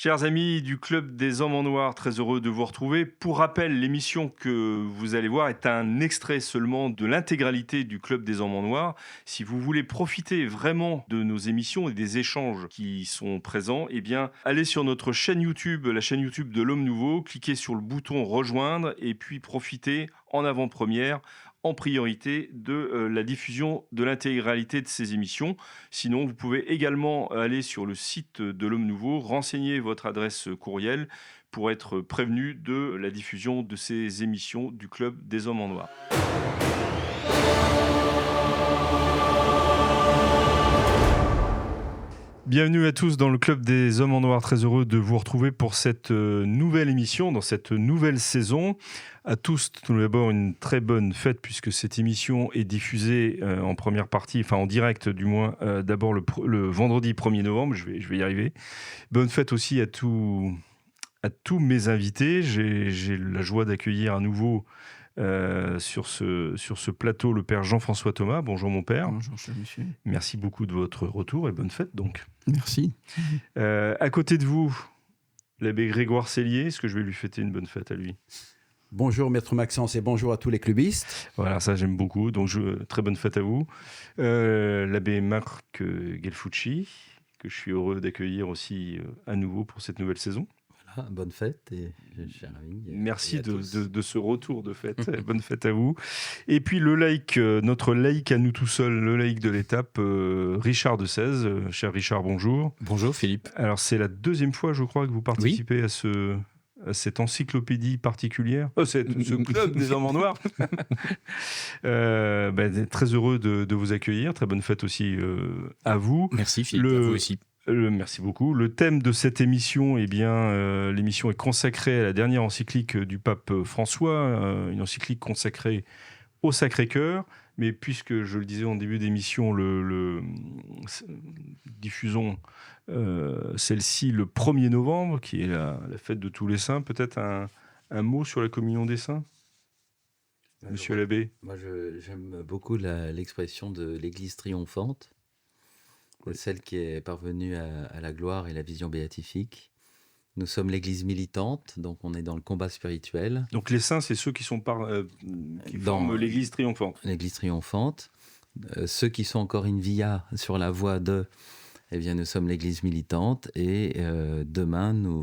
Chers amis du Club des Hommes en Noir, très heureux de vous retrouver. Pour rappel, l'émission que vous allez voir est un extrait seulement de l'intégralité du Club des Hommes en Noir. Si vous voulez profiter vraiment de nos émissions et des échanges qui sont présents, eh bien, allez sur notre chaîne YouTube, la chaîne YouTube de l'Homme Nouveau, cliquez sur le bouton rejoindre et puis profitez en avant-première en priorité de la diffusion de l'intégralité de ces émissions. Sinon, vous pouvez également aller sur le site de l'Homme Nouveau, renseigner votre adresse courriel pour être prévenu de la diffusion de ces émissions du Club des Hommes en Noir. Bienvenue à tous dans le Club des Hommes en Noir, très heureux de vous retrouver pour cette nouvelle émission, dans cette nouvelle saison. À tous, tout d'abord, une très bonne fête puisque cette émission est diffusée en première partie, enfin en direct du moins, d'abord le vendredi 1er novembre, je vais y arriver. Bonne fête aussi à tous mes invités. J'ai la joie d'accueillir à nouveau sur ce plateau le père Jean-François Thomas. Bonjour mon père. Bonjour cher monsieur. Merci beaucoup de votre retour et bonne fête donc. Merci. À côté de vous, l'abbé Grégoire Cellier, est-ce que je vais lui fêter une bonne fête à lui ? Bonjour Maître Maxence et bonjour à tous les clubistes. Voilà, ça j'aime beaucoup, donc très bonne fête à vous. L'abbé Marc Gelfucci, que je suis heureux d'accueillir aussi à nouveau pour cette nouvelle saison. Voilà, bonne fête et cher ami. Merci de ce retour de fête. Bonne fête à vous. Et puis le laïc, notre laïc à nous tout seuls, le laïc de l'étape, Richard de Sèze. Cher Richard, bonjour. Bonjour Philippe. Alors c'est la deuxième fois, je crois, que vous participez à cette encyclopédie particulière, ce club des hommes en noir. Très heureux de vous accueillir. Très bonne fête aussi à vous. Merci Philippe, à vous aussi. Merci beaucoup. Le thème de cette émission, l'émission est consacrée à la dernière encyclique du pape François, une encyclique consacrée au Sacré-Cœur. Mais puisque, je le disais en début d'émission, diffusons celle-ci le 1er novembre, qui est la fête de tous les saints. Peut-être un mot sur la communion des saints, monsieur l'abbé. Moi, j'aime beaucoup l'expression de l'Église triomphante, celle qui est parvenue à la gloire et la vision béatifique. Nous sommes l'Église militante, donc on est dans le combat spirituel. Donc les saints, c'est ceux qui forment l'Église triomphante. L'Église triomphante. Ceux qui sont encore in via sur la voie de, eh bien, nous sommes l'Église militante et demain nous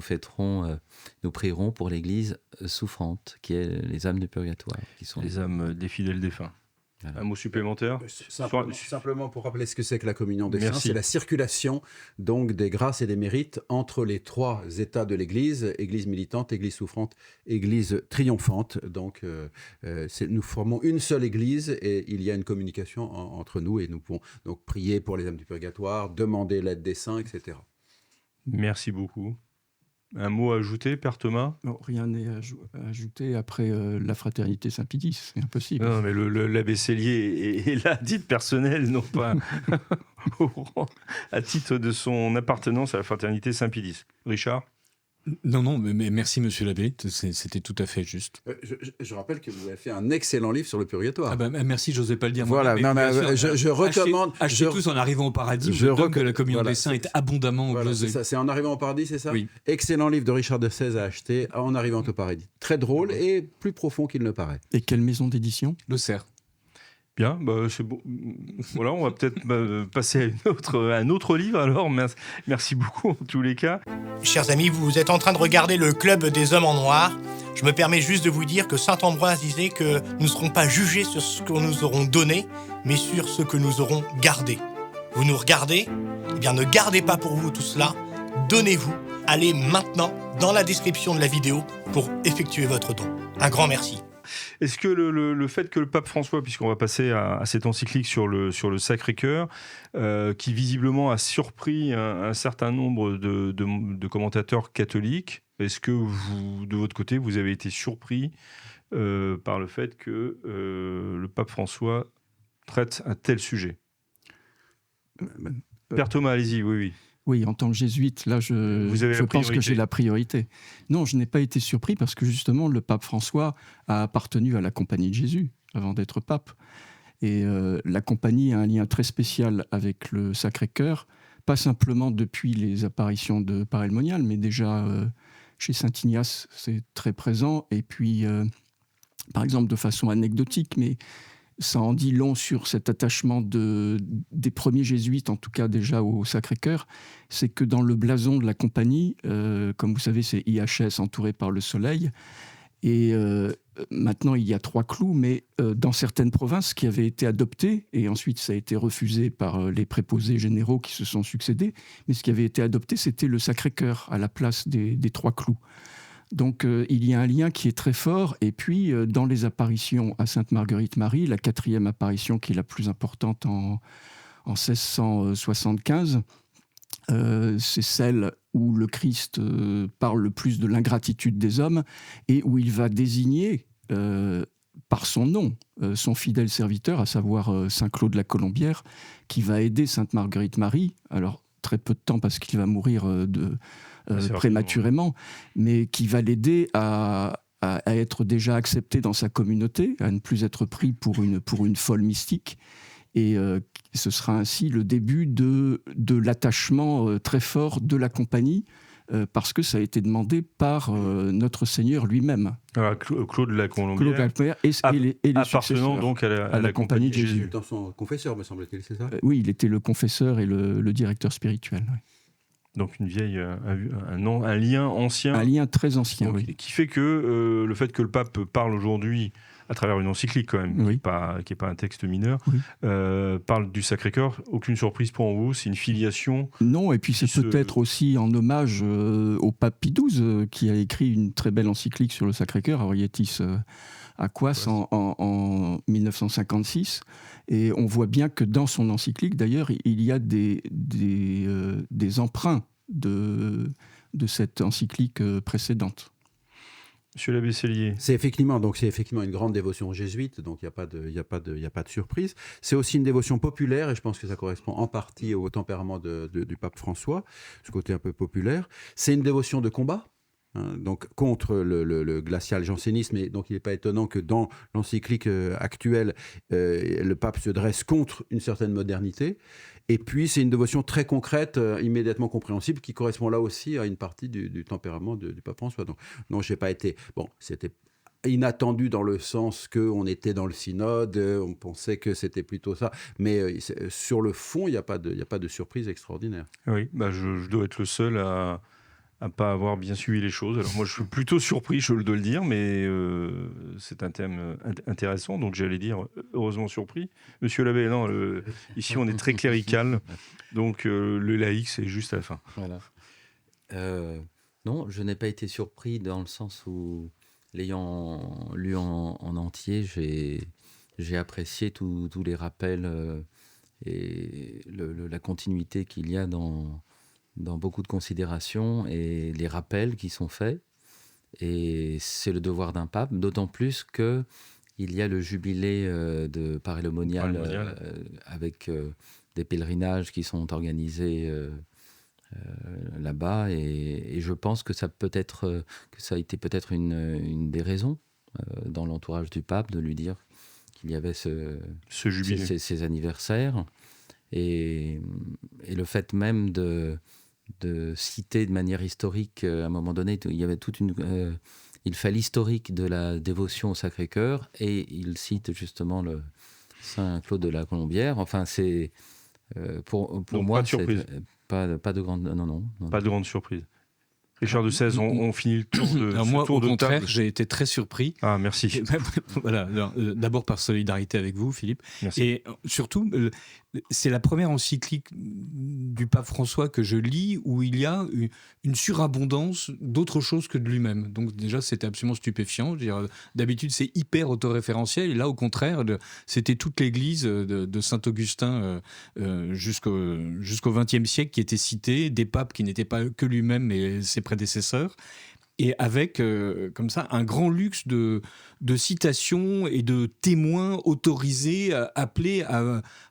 prierons pour l'Église souffrante, qui est les âmes du purgatoire. Qui sont les âmes des fidèles défunts. Voilà. Un mot supplémentaire ? Simplement pour rappeler ce que c'est que la communion des saints, c'est la circulation donc des grâces et des mérites entre les trois états de l'Église, Église militante, Église souffrante, Église triomphante. Donc nous formons une seule Église et il y a une communication entre nous et nous pouvons donc prier pour les âmes du purgatoire, demander l'aide des saints, etc. Merci beaucoup. Un mot à ajouter, Père Thomas ? Non, rien n'est à ajouter après la fraternité Saint-Pie, c'est impossible. Non, mais l'abbé Cellier est là à titre personnel, non pas à titre de son appartenance à la fraternité Saint-Pie. Richard ? Non, mais merci monsieur l'abbé, c'était tout à fait juste. Je rappelle que vous avez fait un excellent livre sur le purgatoire. Merci, j'osais pas le dire. Voilà, je recommande. Achetez tous En arrivant au paradis, que la communion des saints est abondamment glosée. C'est En arrivant au paradis, c'est ça ? Oui. Excellent livre de Richard de Sèze à acheter, En arrivant au paradis. Très drôle et plus profond qu'il ne paraît. Et quelle maison d'édition ? Le Cerf. Bien, c'est bon. Voilà, on va peut-être passer à un autre livre alors. Merci beaucoup en tous les cas. Chers amis, vous êtes en train de regarder le Club des Hommes en Noir. Je me permets juste de vous dire que saint Ambroise disait que nous ne serons pas jugés sur ce que nous aurons donné, mais sur ce que nous aurons gardé. Vous nous regardez ? Eh bien, ne gardez pas pour vous tout cela. Donnez-vous. Allez maintenant dans la description de la vidéo pour effectuer votre don. Un grand merci. Est-ce que le fait que le pape François, puisqu'on va passer à cette encyclique sur le Sacré-Cœur, qui visiblement a surpris un certain nombre de commentateurs catholiques, est-ce que vous, de votre côté, vous avez été surpris par le fait que le pape François traite un tel sujet ? Père Thomas, allez-y, oui. Oui, en tant que jésuite, là, je pense que j'ai la priorité. Non, je n'ai pas été surpris parce que justement, le pape François a appartenu à la Compagnie de Jésus avant d'être pape. Et la Compagnie a un lien très spécial avec le Sacré-Cœur pas simplement depuis les apparitions de Paray-le-Monial, mais déjà chez Saint-Ignace, c'est très présent. Et puis, par exemple, de façon anecdotique, mais ça en dit long sur cet attachement des premiers jésuites, en tout cas déjà au Sacré-Cœur, c'est que dans le blason de la compagnie, comme vous savez, c'est IHS entouré par le soleil, et maintenant il y a 3 clous, mais dans certaines provinces qui avaient été adoptées, et ensuite ça a été refusé par les préposés généraux qui se sont succédés, mais ce qui avait été adopté, c'était le Sacré-Cœur à la place des 3 clous. Donc il y a un lien qui est très fort. Et puis dans les apparitions à Sainte-Marguerite-Marie, la 4e apparition qui est la plus importante en 1675, c'est celle où le Christ parle le plus de l'ingratitude des hommes et où il va désigner par son nom son fidèle serviteur, à savoir Saint Claude la Colombière, qui va aider Sainte-Marguerite-Marie. Alors très peu de temps parce qu'il va mourir prématurément, mais qui va l'aider à être déjà accepté dans sa communauté, à ne plus être pris pour une folle mystique. Et ce sera ainsi le début de l'attachement très fort de la compagnie, parce que ça a été demandé par notre Seigneur lui-même. Alors, Claude la Colombière, et les appartenant donc à la compagnie de Jésus. Dans son confesseur, me semble-t-il, c'est ça ? Oui, il était le confesseur et le directeur spirituel. Oui. Donc une vieille, un lien ancien. Un lien très ancien, donc, oui. Qui fait que le fait que le pape parle aujourd'hui, à travers une encyclique quand même, oui. qui n'est pas un texte mineur, oui. parle du Sacré-Cœur, aucune surprise pour vous, c'est une filiation. Non, et puis c'est peut-être aussi en hommage au pape Pie XII, qui a écrit une très belle encyclique sur le Sacré-Cœur, Aurietis Aquas, en 1956. Et on voit bien que dans son encyclique, d'ailleurs, il y a des emprunts de cette encyclique précédente. Monsieur l'abbé Sellier. C'est effectivement une grande dévotion jésuite, donc il n'y a pas de surprise. C'est aussi une dévotion populaire, et je pense que ça correspond en partie au tempérament du pape François, ce côté un peu populaire. C'est une dévotion de combat. Donc contre le glacial jansénisme, et donc il n'est pas étonnant que dans l'encyclique actuelle, le pape se dresse contre une certaine modernité. Et puis c'est une dévotion très concrète, immédiatement compréhensible, qui correspond là aussi à une partie du tempérament du pape François. Donc non, j'ai pas été... Bon, c'était inattendu dans le sens qu'on était dans le synode, on pensait que c'était plutôt ça, mais sur le fond, il n'y a pas de surprise extraordinaire. Oui, je dois être le seul à pas avoir bien suivi les choses. Alors moi, je suis plutôt surpris, je dois le dire, mais c'est un thème intéressant, donc j'allais dire heureusement surpris. Monsieur l'abbé, non, ici on est très clérical, donc le laïc, c'est juste à la fin. Voilà. Non, je n'ai pas été surpris dans le sens où, l'ayant lu en entier, j'ai apprécié tous les rappels et la continuité qu'il y a dans beaucoup de considérations et les rappels qui sont faits. Et c'est le devoir d'un pape, d'autant plus qu'il y a le jubilé de Paray-le-Monial avec des pèlerinages qui sont organisés là-bas. Et je pense que ça a été peut-être une des raisons dans l'entourage du pape de lui dire qu'il y avait ce jubilé, ces anniversaires. Et le fait même de citer de manière historique, à un moment donné, il y avait il fait l'historique de la dévotion au Sacré-Cœur et il cite justement le Saint Claude de la Colombière. Enfin, c'est pour moi, pas de grande, non. Pas de grande surprise. Richard de Sèze, on finit le tour de alors moi, tour au de contraire, table. j'ai été très surpris. Ah, merci. Voilà, d'abord par solidarité avec vous, Philippe. Merci. Et surtout, c'est la première encyclique du pape François que je lis où il y a une surabondance d'autre chose que de lui-même. Donc déjà, c'était absolument stupéfiant. Je veux dire, d'habitude, c'est hyper autoréférentiel. Et là, au contraire, c'était toute l'Église de Saint-Augustin jusqu'au XXe siècle qui était citée, des papes qui n'étaient pas que lui-même, mais ses prédécesseurs. Et avec, comme ça, un grand luxe de citations et de témoins autorisés, appelés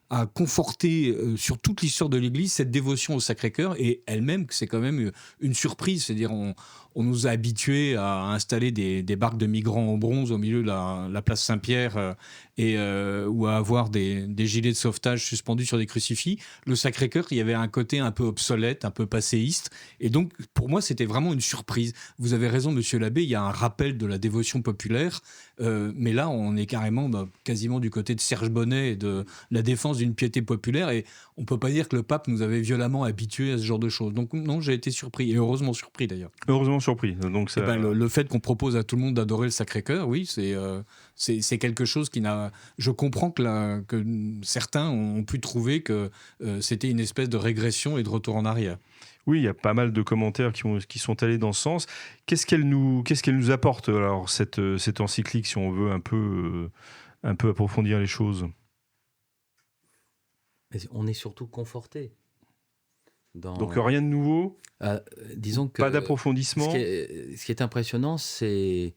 a conforté sur toute l'histoire de l'Église cette dévotion au Sacré-Cœur, et elle-même, c'est quand même une surprise. C'est-à-dire, on nous a habitués à installer des barques de migrants en bronze au milieu de la place Saint-Pierre ou à avoir des gilets de sauvetage suspendus sur des crucifix. Le Sacré-Cœur, il y avait un côté un peu obsolète, un peu passéiste. Et donc, pour moi, c'était vraiment une surprise. Vous avez raison, monsieur l'abbé, il y a un rappel de la dévotion populaire. Mais là, on est carrément quasiment du côté de Serge Bonnet et de la défense d'une piété populaire. Et on ne peut pas dire que le pape nous avait violemment habitués à ce genre de choses. Donc non, j'ai été surpris. Et heureusement surpris, d'ailleurs. Heureusement surpris. Donc ça... le fait qu'on propose à tout le monde d'adorer le Sacré-Cœur, oui, c'est quelque chose qui n'a... Je comprends que certains ont pu trouver que c'était une espèce de régression et de retour en arrière. Oui, il y a pas mal de commentaires qui sont allés dans ce sens. Qu'est-ce qu'elle nous apporte, alors, cette encyclique, si on veut un peu approfondir les choses? On est surtout conforté. Donc rien de nouveau, disons que, pas d'approfondissement. Ce qui est impressionnant, c'est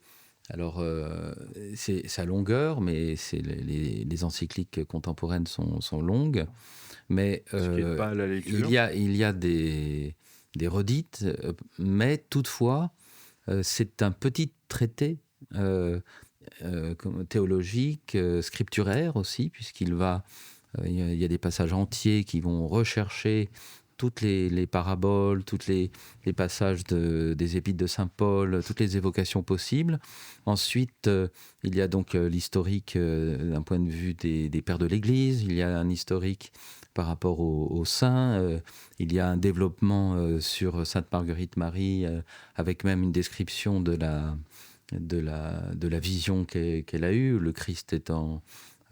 sa longueur, mais les encycliques contemporaines sont longues. Mais pas à la lecture. il y a des redites, mais toutefois, c'est un petit traité théologique, scripturaire aussi, puisqu'il va... Il y a des passages entiers qui vont rechercher toutes les paraboles, tous les passages des épîtres de Saint Paul, toutes les évocations possibles. Ensuite, il y a donc l'historique d'un point de vue des pères de l'Église, il y a un historique par rapport aux saints, il y a un développement sur Sainte Marguerite Marie, avec même une description de la vision qu'elle a eue, le Christ étant...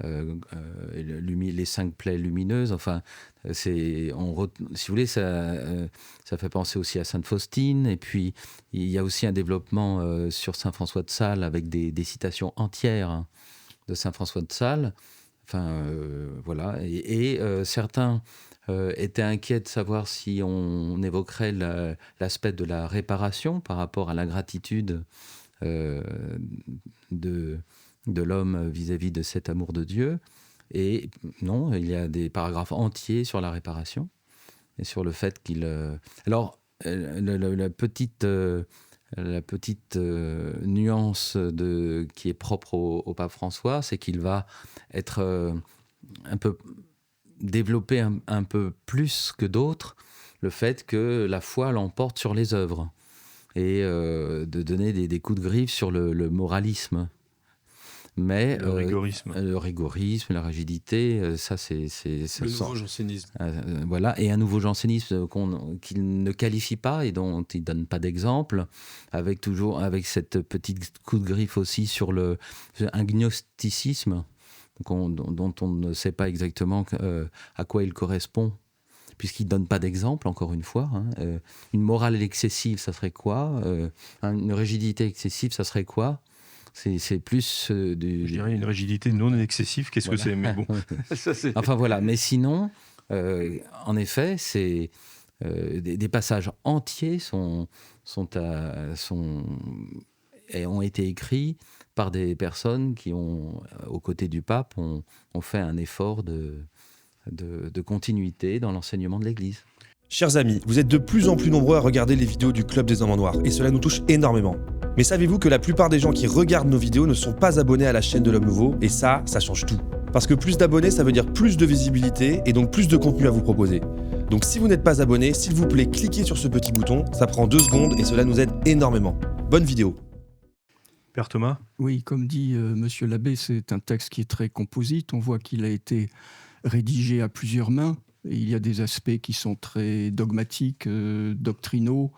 les 5 plaies lumineuses, enfin, si vous voulez, ça fait penser aussi à Sainte Faustine. Et puis, il y a aussi un développement sur Saint François de Sales avec des citations entières de Saint François de Sales. Enfin, voilà. Et certains étaient inquiets de savoir si on évoquerait l'aspect de la réparation par rapport à l'ingratitude de l'homme vis-à-vis de cet amour de Dieu. Et non, il y a des paragraphes entiers sur la réparation et sur le fait qu'il... Alors, la petite nuance qui est propre au pape François, c'est qu'il va être un peu développer un peu plus que d'autres le fait que la foi l'emporte sur les œuvres et de donner des coups de griffe sur le moralisme. Mais le rigorisme, la rigidité, ça c'est le nouveau jansénisme. Voilà, et un nouveau jansénisme qu'il ne qualifie pas et dont il donne pas d'exemple, avec cette petite coup de griffe aussi sur un gnosticisme dont on ne sait pas exactement à quoi il correspond, puisqu'il ne donne pas d'exemple, encore une fois. Une morale excessive, ça serait quoi? Une rigidité excessive, ça serait quoi? C'est plus je dirais une rigidité non excessive. Qu'est-ce que c'est? Mais bon, ça, enfin voilà. Mais sinon, en effet, c'est des passages entiers et ont été écrits par des personnes qui ont, aux côtés du pape, ont fait un effort de continuité dans l'enseignement de l'Église. Chers amis, vous êtes de plus en plus nombreux à regarder les vidéos du Club des Hommes en Noir, et cela nous touche énormément. Mais savez-vous que la plupart des gens qui regardent nos vidéos ne sont pas abonnés à la chaîne de l'Homme Nouveau, et ça change tout. Parce que plus d'abonnés, ça veut dire plus de visibilité, et donc plus de contenu à vous proposer. Donc si vous n'êtes pas abonné, s'il vous plaît, cliquez sur ce petit bouton, ça prend 2 secondes, et cela nous aide énormément. Bonne vidéo. Père Thomas? Oui, comme dit monsieur l'abbé, c'est un texte qui est très composite. On voit qu'il a été rédigé à plusieurs mains. Et il y a des aspects qui sont très dogmatiques, doctrinaux,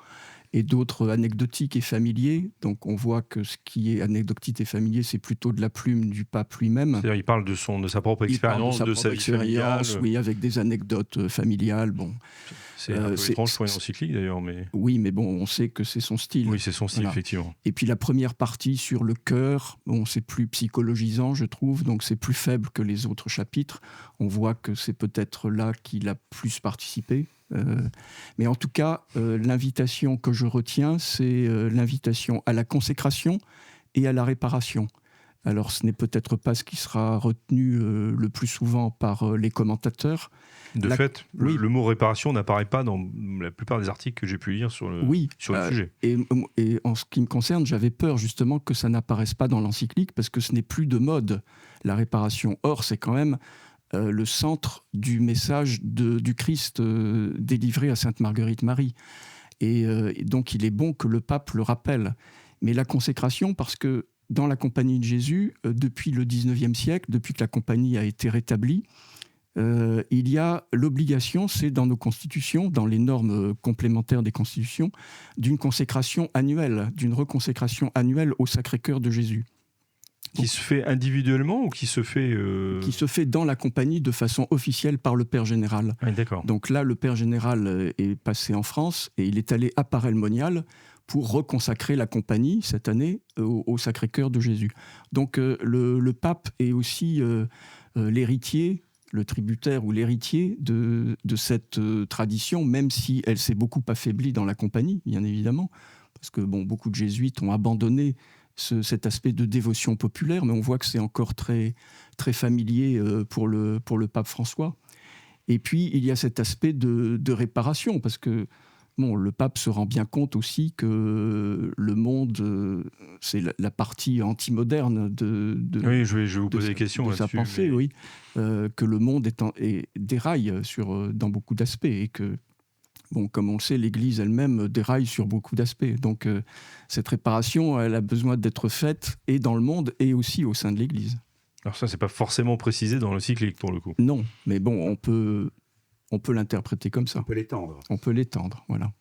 et d'autres anecdotiques et familiers. Donc on voit que ce qui est anecdotique et familier, c'est plutôt de la plume du pape lui-même. C'est-à-dire il parle de sa propre expérience, de sa vie familiale. Oui, avec des anecdotes familiales. Bon. C'est un peu étrange pour une encyclique d'ailleurs. Mais... Oui, mais bon, on sait que c'est son style. Oui, c'est son style, voilà. Effectivement. Et puis la première partie sur le cœur, bon, c'est plus psychologisant, je trouve, donc c'est plus faible que les autres chapitres. On voit que c'est peut-être là qu'il a plus participé. Mais en tout cas, l'invitation que je retiens, c'est l'invitation à la consécration et à la réparation. Alors, ce n'est peut-être pas ce qui sera retenu le plus souvent par les commentateurs. De fait, le mot réparation n'apparaît pas dans la plupart des articles que j'ai pu lire sur le sujet. Et en ce qui me concerne, j'avais peur justement que ça n'apparaisse pas dans l'encyclique, parce que ce n'est plus de mode, la réparation. Or, c'est quand même le centre du message du Christ délivré à Sainte Marguerite Marie. Et donc, il est bon que le pape le rappelle. Mais la consécration, parce que dans la Compagnie de Jésus, depuis le 19e siècle, depuis que la Compagnie a été rétablie, il y a l'obligation, c'est dans nos constitutions, dans les normes complémentaires des constitutions, d'une consécration annuelle, d'une reconsécration annuelle au Sacré-Cœur de Jésus. Qui se fait individuellement ou qui se fait... Qui se fait dans la Compagnie de façon officielle par le Père Général. Ah, d'accord. Donc là, le Père Général est passé en France et il est allé à Paray-le-Monial pour reconsacrer la Compagnie cette année au Sacré-Cœur de Jésus. Donc le pape est aussi l'héritier, le tributaire ou l'héritier de cette tradition, même si elle s'est beaucoup affaiblie dans la Compagnie, bien évidemment, parce que beaucoup de jésuites ont abandonné cet aspect de dévotion populaire, mais on voit que c'est encore très, très familier pour le pape François. Et puis, il y a cet aspect de réparation, parce que le pape se rend bien compte aussi que le monde, c'est la partie anti-moderne oui, je vais vous poser des questions de sa pensée, oui, que le monde déraille dans beaucoup d'aspects et que, comme on le sait, l'Église elle-même déraille sur beaucoup d'aspects. Donc, cette réparation, elle a besoin d'être faite et dans le monde et aussi au sein de l'Église. Alors ça, c'est pas forcément précisé dans le cyclique, pour le coup. Non, mais on peut l'interpréter comme ça. On peut l'étendre. On peut l'étendre, voilà.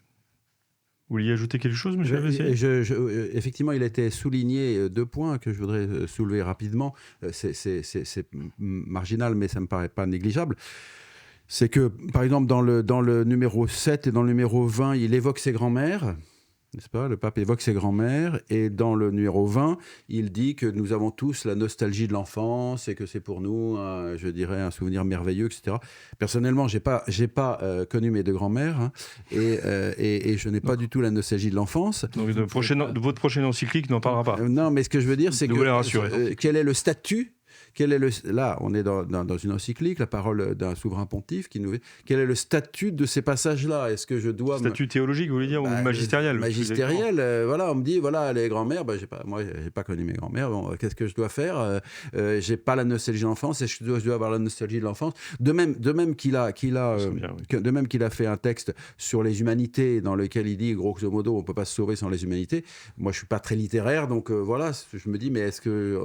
Vous vouliez ajouter quelque chose, M. Vessier ? Effectivement, il a été souligné 2 points que je voudrais soulever rapidement. C'est marginal, mais ça ne me paraît pas négligeable. C'est que, par exemple, dans le numéro 7 et dans le numéro 20, il évoque ses grands-mères. N'est-ce pas ? Le pape évoque ses grands-mères, et dans le numéro 20, il dit que nous avons tous la nostalgie de l'enfance et que c'est pour nous, je dirais, un souvenir merveilleux, etc. Personnellement, j'ai pas connu mes 2 grands-mères, hein, et je n'ai pas du tout la nostalgie de l'enfance. Donc de votre prochaine encyclique n'en parlera pas. Non, mais ce que je veux dire, c'est que quel est le statut ? Là, on est dans une encyclique, la parole d'un souverain pontife qui nous... Quel est le statut de ces passages-là ? Est-ce que je dois... Statut théologique, vous voulez dire, ou magistériel ? Magistériel, voilà, on me dit, voilà, les grands-mères, moi, j'ai pas connu mes grands-mères, qu'est-ce que je dois faire ? J'ai pas la nostalgie de l'enfance, est-ce que je dois avoir la nostalgie de l'enfance ? De même qu'il a fait un texte sur les humanités, dans lequel il dit, grosso modo, on peut pas se sauver sans les humanités. Moi, je suis pas très littéraire, donc voilà, je me dis, mais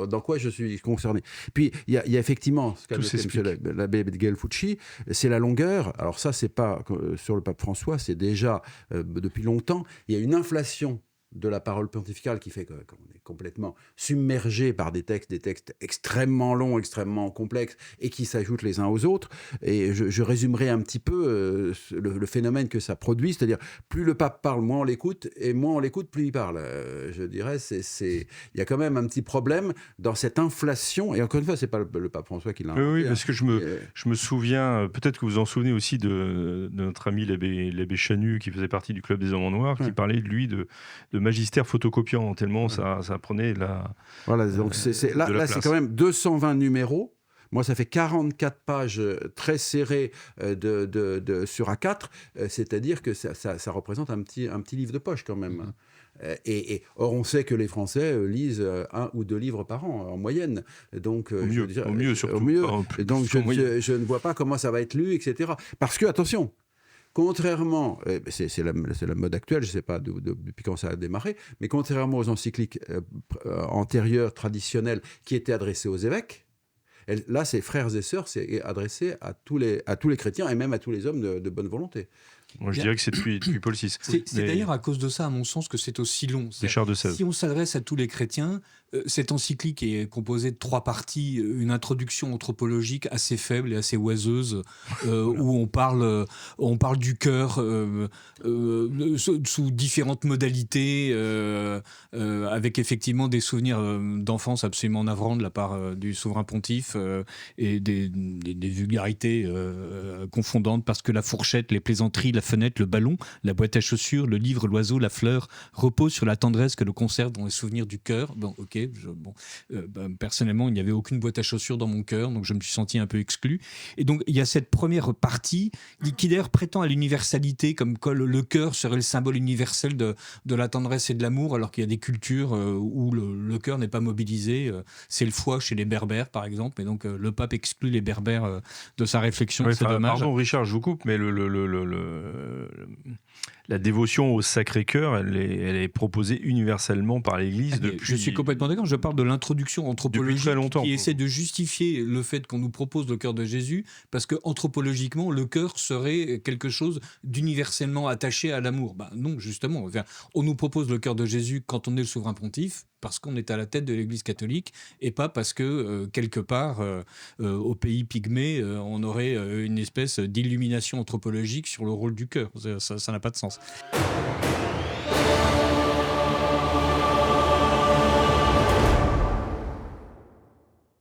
dans quoi je suis concerné ? Puis, il y a effectivement, ce qu'a noté l'abbé Gelfucci, c'est la longueur. Alors ça, c'est pas sur le pape François, c'est déjà depuis longtemps. Il y a une inflation de la parole pontificale qui fait qu'on est complètement submergé par des textes extrêmement longs, extrêmement complexes et qui s'ajoutent les uns aux autres. Et je résumerai un petit peu le phénomène que ça produit, c'est-à-dire plus le pape parle, moins on l'écoute, et moins on l'écoute, plus il parle. Je dirais, il y a quand même un petit problème dans cette inflation. Et encore une fois, c'est pas le pape François qui l'a inventé. Oui, parce que je me souviens, peut-être que vous en souvenez aussi de notre ami l'abbé Chanu, qui faisait partie du Club des Hommes en Noir, qui parlait de lui de magistère photocopiant, tellement ça prenait voilà, donc là c'est quand même 220 numéros. Moi, ça fait 44 pages très serrées sur A4, c'est-à-dire que ça représente un petit livre de poche quand même. Or, on sait que les Français lisent 1 ou 2 livres par an, en moyenne. Donc, au mieux, surtout. Donc, je ne vois pas comment ça va être lu, etc. Parce que, attention, contrairement, c'est la mode actuelle, je ne sais pas depuis quand ça a démarré, mais contrairement aux encycliques antérieures, traditionnelles, qui étaient adressées aux évêques, là, c'est frères et sœurs, c'est adressé à tous les chrétiens et même à tous les hommes de bonne volonté. Moi, je dirais que c'est depuis Paul VI. C'est d'ailleurs à cause de ça, à mon sens, que c'est aussi long. Charles de Sèvres. Si on s'adresse à tous les chrétiens, cette encyclique est composée de 3 parties. Une introduction anthropologique assez faible et assez oiseuse, où on parle du cœur sous différentes modalités, avec effectivement des souvenirs d'enfance absolument navrants de la part du souverain pontife, et des vulgarités confondantes, parce que la fourchette, les plaisanteries, la fenêtre, le ballon, la boîte à chaussures, le livre, l'oiseau, la fleur reposent sur la tendresse que l'on conserve dans les souvenirs du cœur. Bon, ok, personnellement, il n'y avait aucune boîte à chaussures dans mon cœur, donc je me suis senti un peu exclu. Et donc, il y a cette première partie qui d'ailleurs prétend à l'universalité, comme quoi le cœur serait le symbole universel de la tendresse et de l'amour, alors qu'il y a des cultures où le cœur n'est pas mobilisé. C'est le foie chez les Berbères, par exemple, et donc le pape exclut les Berbères de sa réflexion. C'est dommage. Pardon, Richard, je vous coupe, mais la dévotion au Sacré-Cœur, elle est proposée universellement par l'Église depuis... Je suis complètement d'accord. Je parle de l'introduction anthropologique qui essaie de justifier le fait qu'on nous propose le cœur de Jésus, parce que anthropologiquement, le cœur serait quelque chose d'universellement attaché à l'amour. Non, justement. On nous propose le cœur de Jésus quand on est le souverain pontife, parce qu'on est à la tête de l'Église catholique, et pas parce que, quelque part, au pays pygmée, on aurait une espèce d'illumination anthropologique sur le rôle du cœur. Ça n'a pas de sens.